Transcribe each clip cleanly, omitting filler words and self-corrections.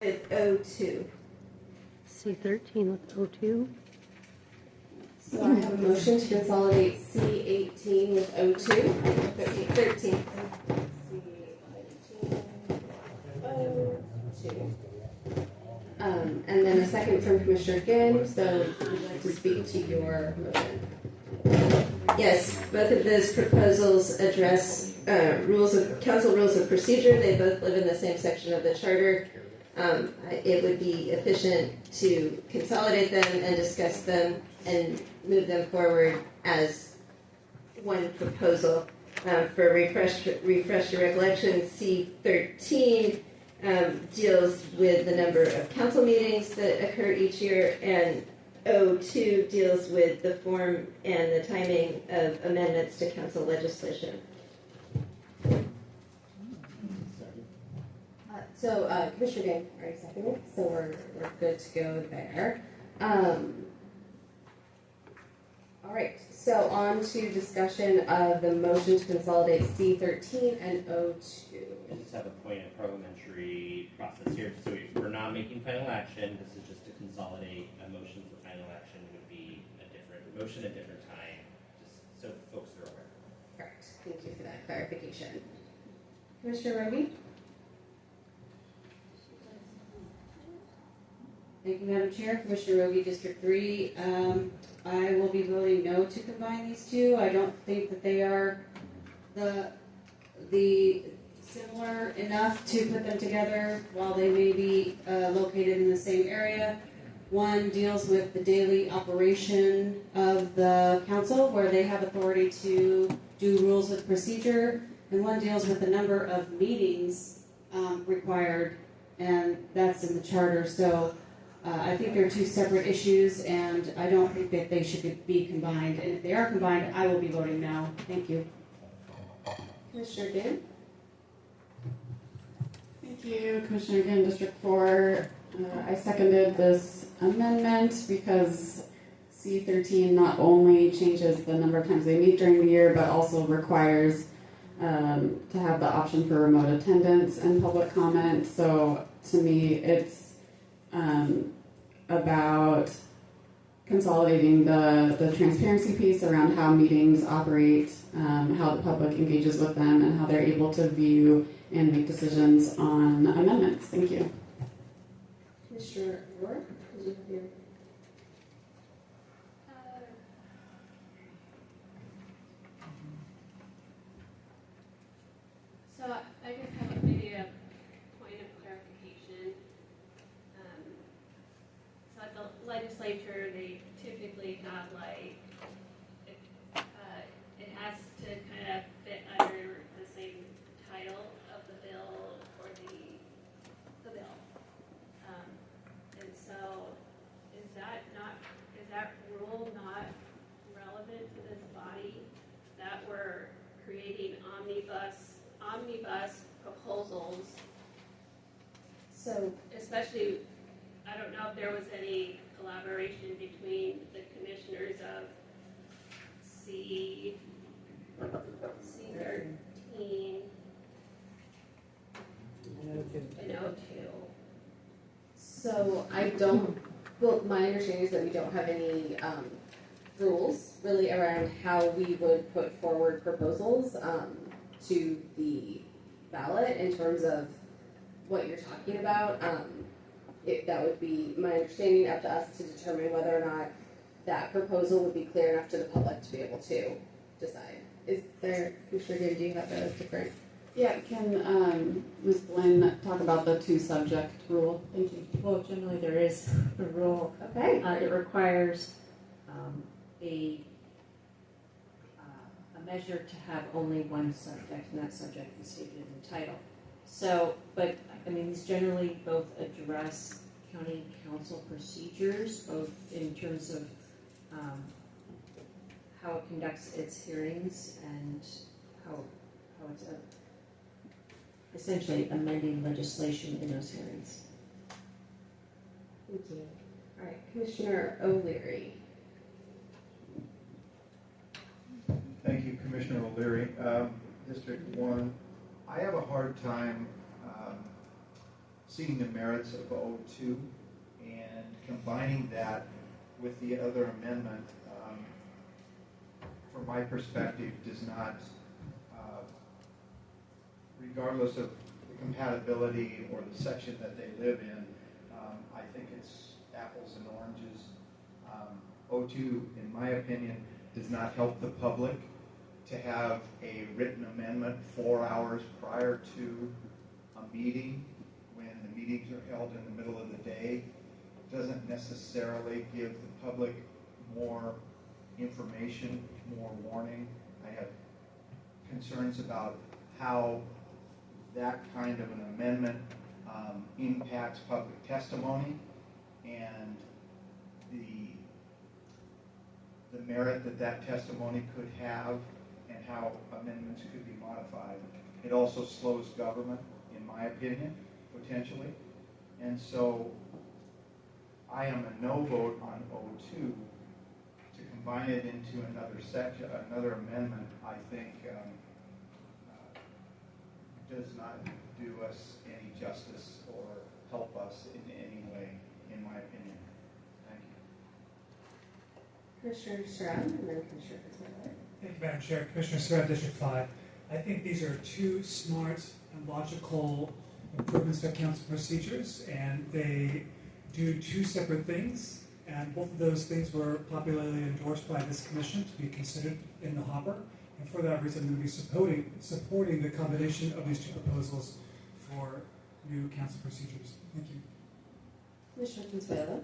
with O2. C13 with O2. So I have a motion to consolidate C18 with O2. 13. C18, O2. And then a second from Commissioner Ginn. So would you like to speak to your motion? Yes, both of those proposals address council rules of procedure. They both live in the same section of the charter. It would be efficient to consolidate them and discuss them and move them forward as one proposal. For refresh your recollection, C13 deals with the number of council meetings that occur each year, and O2 deals with the form and the timing of amendments to council legislation. Commissioner Gang already seconded, so we're good to go there. All right, so on to discussion of the motion to consolidate C13 and O2. I just have a point of parliamentary process here. So we're not making final action. This is just to consolidate. A motion for final action would be a different motion at a different time, just so folks are aware. Correct. Thank you for that clarification. Commissioner Roby? Thank you, Madam Chair. Commissioner Roby, District 3. I will be voting no to combine these two. I don't think that they are the similar enough to put them together while they may be located in the same area. One deals with the daily operation of the council, where they have authority to do rules of procedure, and one deals with the number of meetings required, and that's in the charter. So I think they're two separate issues, and I don't think that they should be combined. And if they are combined, I will be voting no. Thank you. Commissioner Ginn? Thank you, Commissioner Ginn, District 4. I seconded this amendment because C13 not only changes the number of times they meet during the year, but also requires to have the option for remote attendance and public comment. So to me, it's about consolidating the transparency piece around how meetings operate, how the public engages with them, and how they're able to view and make decisions on amendments. Thank you. Commissioner Rohr? Did you have your... So I just have maybe a point of clarification. So at the legislature, they typically have like, it has to kind of fit under the same title of the bill or the bill. And so is that rule not relevant to this body, that we're creating omnibus proposals? So, especially, I don't know if there was any collaboration between the commissioners of C13 and O2. So my understanding is that we don't have any rules really around how we would put forward proposals to the ballot in terms of what you're talking about. That would be my understanding, up to us to determine whether or not that proposal would be clear enough to the public to be able to decide. Is there, Commissioner Ginn, do you have a different? Yeah, can Ms. Blinn talk about the two-subject rule? Thank you. Well, generally there is a rule. Okay. It requires a measure to have only one subject, and that subject is stated in the title. So, but I mean, these generally both address county council procedures, both in terms of how it conducts its hearings and how it's essentially amending legislation in those hearings. Thank you. All right, Commissioner O'Leary. Thank you, Commissioner O'Leary. District 1, I have a hard time seeing the merits of O2 and combining that with the other amendment, from my perspective, does not, regardless of the compatibility or the section that they live in, I think it's apples and oranges. O2, in my opinion, does not help the public to have a written amendment 4 hours prior to a meeting when the meetings are held in the middle of the day. Doesn't necessarily give the public more information, more warning. I have concerns about how that kind of an amendment impacts public testimony and the merit that that testimony could have and how amendments could be modified. It also slows government, in my opinion, potentially. And so I am a no vote on O2. To combine it into another section, another amendment, I think does not do us any justice or help us in any way, in my opinion. Thank you. Commissioner Stroud and then Commissioner Fitzgerald. Thank you, Madam Chair. Commissioner Surratt, District 5. I think these are two smart and logical improvements to council procedures, and they do two separate things, and both of those things were popularly endorsed by this commission to be considered in the hopper, and for that reason, we will be supporting the combination of these two proposals for new council procedures. Thank you. Commissioner Consuelo.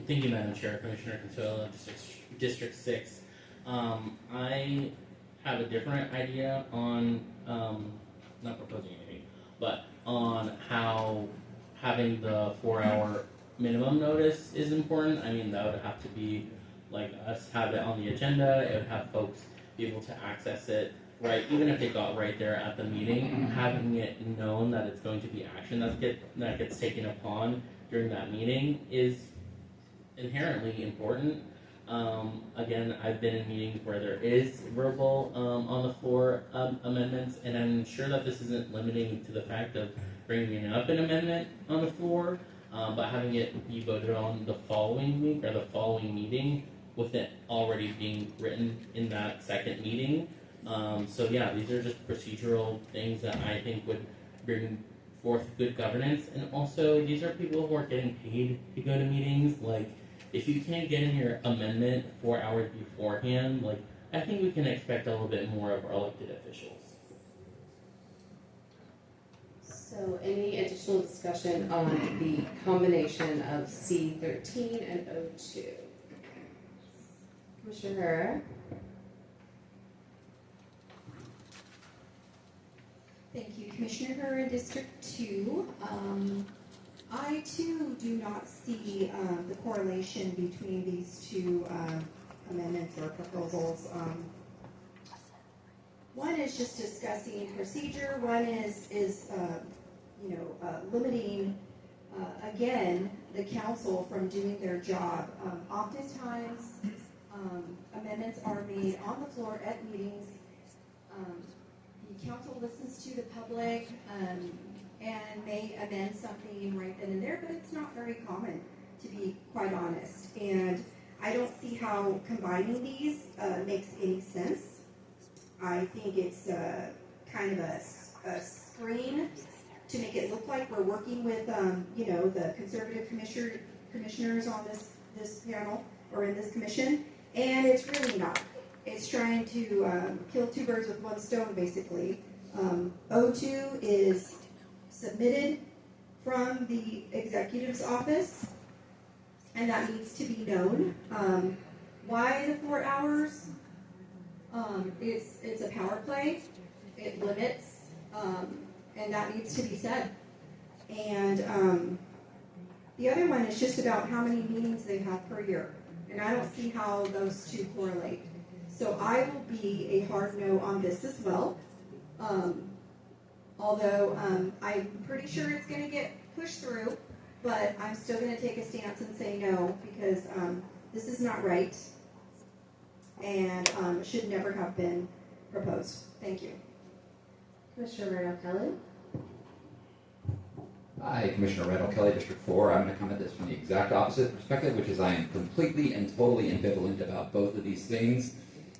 Thank you, Madam Chair. Commissioner Consuelo, District 6. I have a different idea on, not proposing anything, but on how having the 4-hour minimum notice is important. I mean, that would have to be like us have it on the agenda. It would have folks be able to access it, right? Even if they got right there at the meeting, having it known that it's going to be action that gets taken upon during that meeting is inherently important. Again, I've been in meetings where there is verbal on the floor amendments, and I'm sure that this isn't limiting to the fact of bringing up an amendment on the floor, but having it be voted on the following week or the following meeting with it already being written in that second meeting. So yeah, these are just procedural things that I think would bring forth good governance, and also these are people who are getting paid to go to meetings. Like, if you can't get in your amendment 4 hours beforehand, like, I think we can expect a little bit more of our elected officials. So any additional discussion on the combination of C13 and O2? Commissioner Herrera? Thank you, Commissioner Herrera, District 2. I too do not see the correlation between these two amendments or proposals. One is just discussing procedure. One is limiting again the council from doing their job. Oftentimes, amendments are made on the floor at meetings. The council listens to the public and may amend something right then and there, but it's not very common, to be quite honest. And I don't see how combining these makes any sense. I think it's kind of a screen to make it look like we're working with, the conservative commissioners on this panel or in this commission, and it's really not. It's trying to kill two birds with one stone, basically. O2 is submitted from the executive's office, and that needs to be known. Why the 4 hours? It's a power play. It limits, and that needs to be said. And the other one is just about how many meetings they have per year, and I don't see how those two correlate. So I will be a hard no on this as well. Although I'm pretty sure it's going to get pushed through, but I'm still going to take a stance and say no, because this is not right and should never have been proposed. Thank you. Commissioner Murdoch Kelly? Hi, Commissioner Randall Kelly, District 4. I'm going to come at this from the exact opposite perspective, which is I am completely and totally ambivalent about both of these things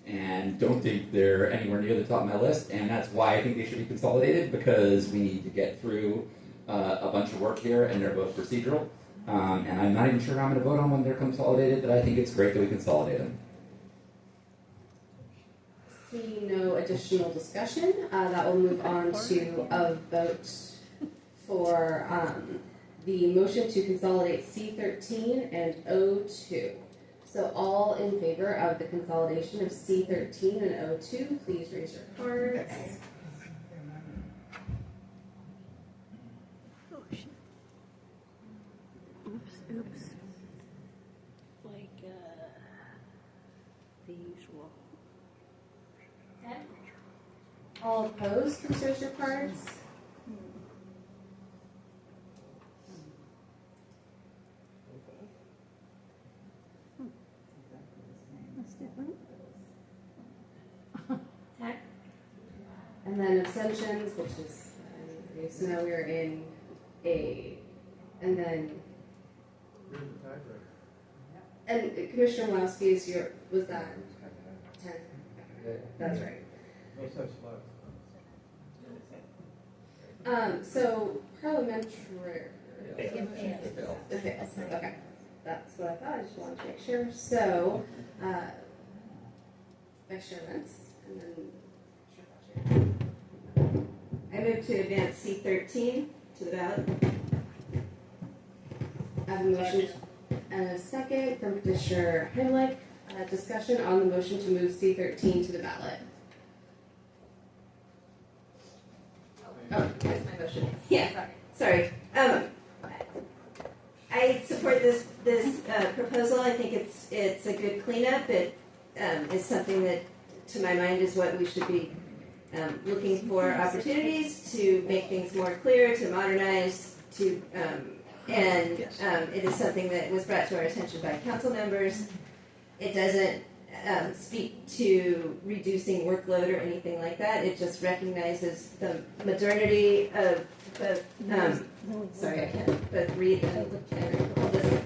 and don't think they're anywhere near the top of my list. And that's why I think they should be consolidated, because we need to get through a bunch of work here, and they're both procedural. And I'm not even sure how I'm going to vote on when they're consolidated, but I think it's great that we consolidate them. See no additional discussion, that will move on to a vote for the motion to consolidate C13 and O2. So all in favor of the consolidation of C13 and O2, please raise your cards. Oops. Like, the usual. Okay. All opposed, please raise your cards. That's different. Okay. And then abstentions, which is, so now we're in A. And then, and Commissioner Wowski's, was that 10? That's right. No such luck. So parliamentary. It It fails. Okay. That's what I thought. I just wanted to make sure. So, Vice Chair Wentz, and then I move to advance C13 to the ballot. I have a motion and a second from Commissioner Heimlich. Discussion on the motion to move C13 to the ballot. Oh, that's my motion. Yeah, sorry. I support this proposal. I think it's a good cleanup. It is something that, to my mind, is what we should be looking for opportunities to make things more clear, to modernize, and it is something that was brought to our attention by council members. It doesn't speak to reducing workload or anything like that. It just recognizes the modernity of the, sorry, I can't both read and listen.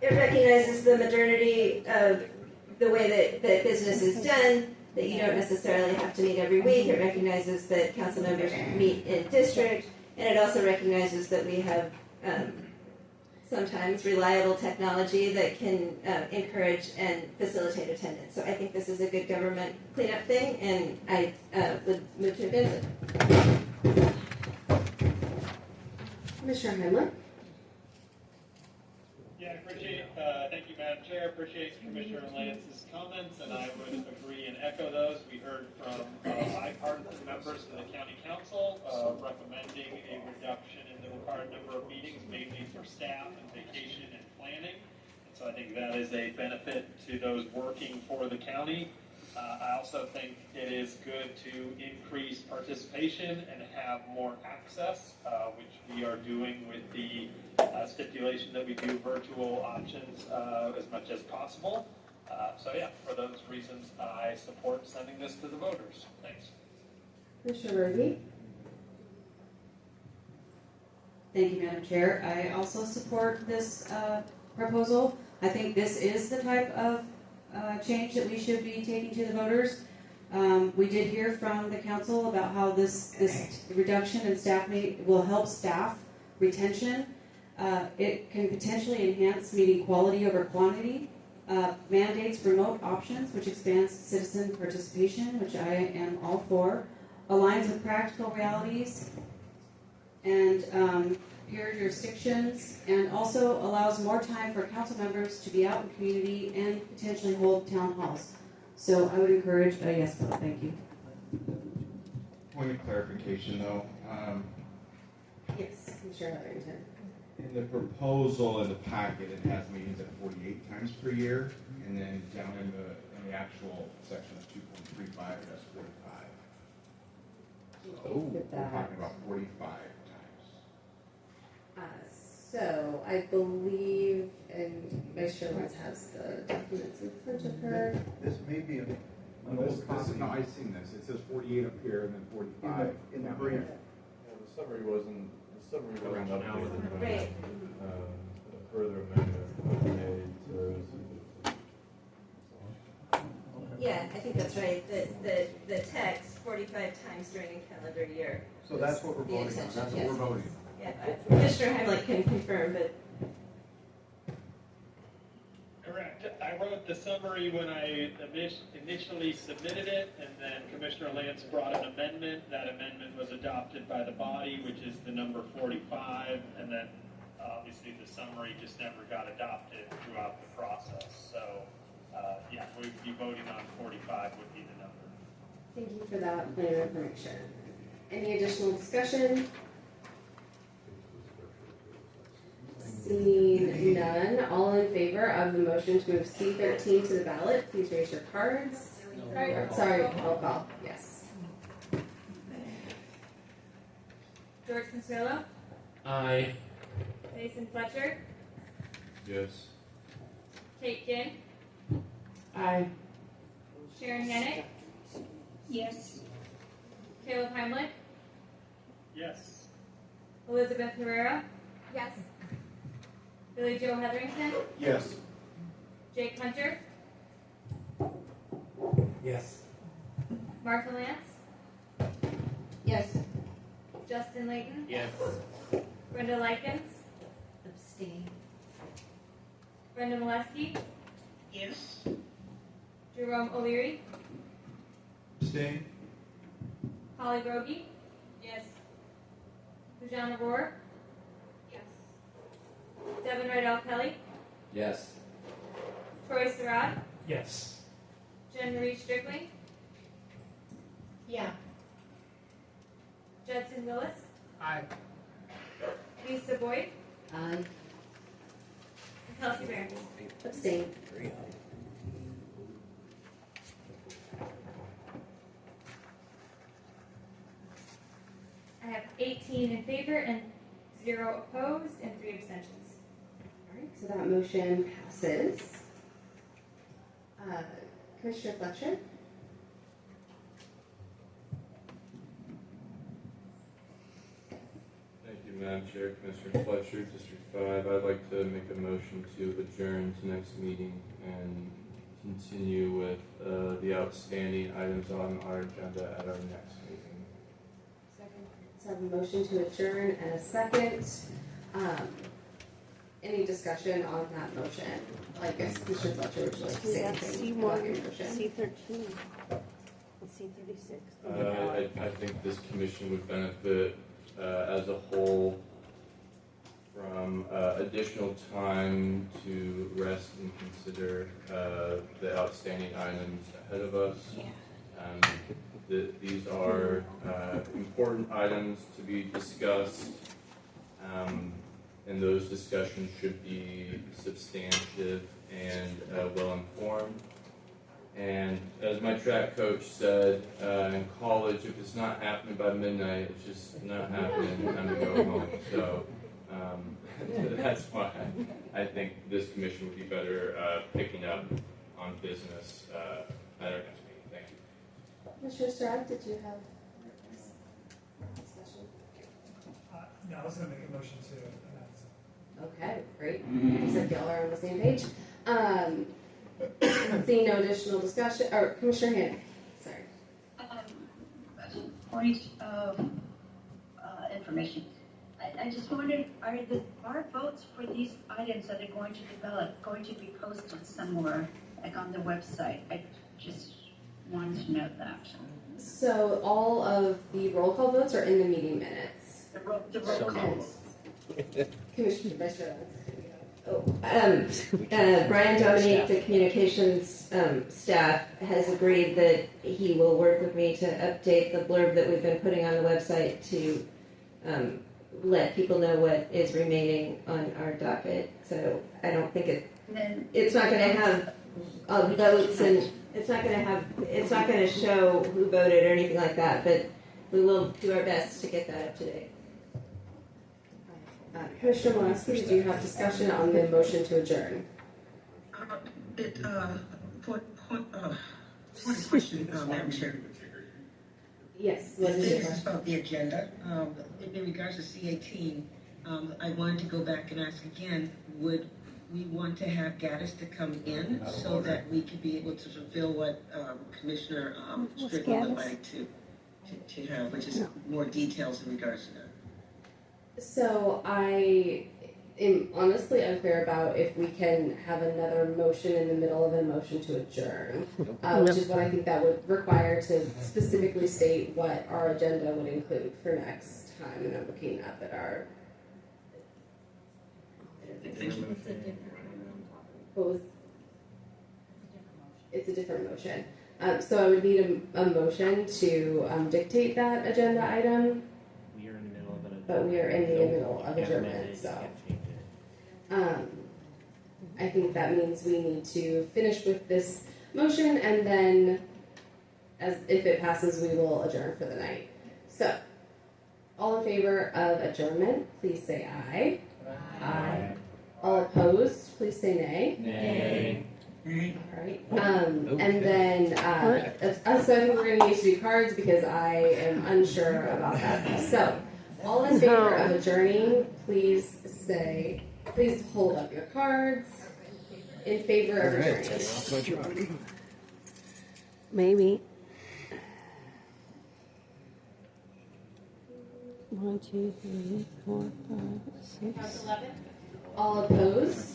It recognizes the modernity of the way that business is done, that you don't necessarily have to meet every week. It recognizes that council members meet in district, and it also recognizes that we have sometimes reliable technology that can encourage and facilitate attendance. So I think this is a good government cleanup thing, and I would move to advance it. Commissioner Heimlich? Yeah, I appreciate, thank you, Madam Chair. Appreciate Commissioner Lance's comments, and I would agree and echo those. We heard from bipartisan members of the county council recommending a reduction in the required number of meetings, mainly for staff and vacation and planning. And so I think that is a benefit to those working for the county. I also think it is good to increase participation and have more access, which we are doing with the stipulation that we do virtual options as much as possible. So yeah, for those reasons, I support sending this to the voters. Thanks. Commissioner Murphy? Thank you, Madam Chair. I also support this proposal. I think this is the type of change that we should be taking to the voters. We did hear from the council about how this reduction in staff will help staff retention. It can potentially enhance meeting quality over quantity. Mandates remote options, which expands citizen participation, which I am all for. Aligns with practical realities and peer jurisdictions, and also allows more time for council members to be out in the community and potentially hold town halls. So I would encourage a yes vote. Thank you. Point of clarification, though. Yes, Commissioner Heatherington. In the proposal in the packet, it has meetings at 48 times per year, and then down in the actual section of 2.35, it has 45. So we're talking about 45 times. So I believe, and Vice Chair Wentz has the documents in front of her. This may be an old copy. No, I've seen this. It says 48 up here and then 45. In the brief. The summary was in the summary The was rationale was updated. Right. A further amendment was made to. Yeah, I think that's right. The text 45 times during a calendar year. So that's what we're The voting on. intention, That's what yes. we're voting Yeah, Commissioner Heimlich can confirm, but Correct. I wrote the summary when I initially submitted it, and then Commissioner Lance brought an amendment. That amendment was adopted by the body, which is the number 45, and then obviously the summary just never got adopted throughout the process. So, yeah, we'd be voting on 45 would be the number. thank you for that point of information. Any additional discussion? Seeing none, all in favor of the motion to move C13 to the ballot, please raise your cards. Sorry, roll call, yes. George Consuelo, Aye. Mason Fletcher, Yes. Kate Ginn, Aye. Sharon Hennick, Yes. Caleb Heimlich, Yes. Elizabeth Herrera, Yes. Billy Joe Heatherington, Yes. Jake Hunter, Yes. Martha Lance, Yes. Justin Layton, Yes. Brenda Likens, Abstain. Brenda Molesky, Yes. Jerome O'Leary, Abstain? Holly Brogy. Yes. Bujana Roar. Yes. Devin Rydell Kelly. Yes. Troy Surratt. Yes. Jen Marie Strickling. Yeah. Judson Willis. Aye. Lisa Boyd. Aye. And Kelsey Barron. Abstain. I have 18 in favor and 0 opposed and 3 abstentions. All right, so that motion passes. Commissioner Fletcher? Thank you, Madam Chair. Commissioner Fletcher, District 5. I'd like to make a motion to adjourn to next meeting and continue with the outstanding items on our agenda at our next meeting. So I have a motion to adjourn and a second. Any discussion on that motion? I guess Commissioner Fletcher would you like to say anything about your motion? C13, and C36. I think this commission would benefit as a whole from additional time to rest and consider the outstanding items ahead of us. These are important items to be discussed, and those discussions should be substantive and well-informed. And as my track coach said in college, if it's not happening by midnight, it's just not happening, time to go home. So that's why I think this commission would be better picking up on business at our next meeting. Thank you. Commissioner Stroud, did you have discussion? No, I was going to make a motion to amend. Okay, great. Except y'all are on the same page. Seeing no additional discussion, or Commissioner Hannon, sorry. Point of information. I just wondered, are votes for these items that are going to develop going to be posted somewhere, like on the website? I just wanted to know that. So all of the roll call votes are in the meeting minutes. The roll call. Commissioner Vice Brian Dominique, the communications staff, has agreed that he will work with me to update the blurb that we've been putting on the website to let people know what is remaining on our docket. So I don't think it's not going to have votes, and it's not going to show who voted or anything like that. But we will do our best to get that up to date. Commissioner Molesky, did you have discussion on the motion to adjourn? Point of question, Madam Chair. Yes, what is your This is question? about the agenda. In regards to C18, I wanted to go back and ask again, would we want to have Gaddis to come in so that we could be able to fulfill what Commissioner Strickland would like to have, which is more details in regards to that? So I am honestly unclear about if we can have another motion in the middle of a motion to adjourn, which is what I think that would require to specifically state what our agenda would include for next time. And I'm looking up at our. What was? It's a different motion. So I would need a motion to dictate that agenda item. We are in the middle of an But we are in the middle of adjournment, so. I think that means we need to finish with this motion, and then, as if it passes, we will adjourn for the night. So, all in favor of adjournment, please say aye. Aye. All opposed, please say nay. Nay. All right. And then, so I think we're going to need to do cards because I am unsure about that. So, all in favor of adjourning, please hold up your cards. In favor of adjourning. Maybe. 1, 2, 3, 4, 5, 6. 11. All opposed?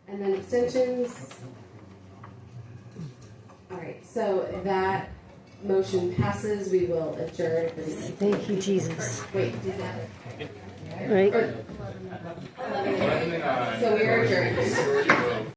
And then abstentions. All right, so that motion passes. We will adjourn for the evening. Thank you, Jesus. Wait, did that? Right. So we are adjourned.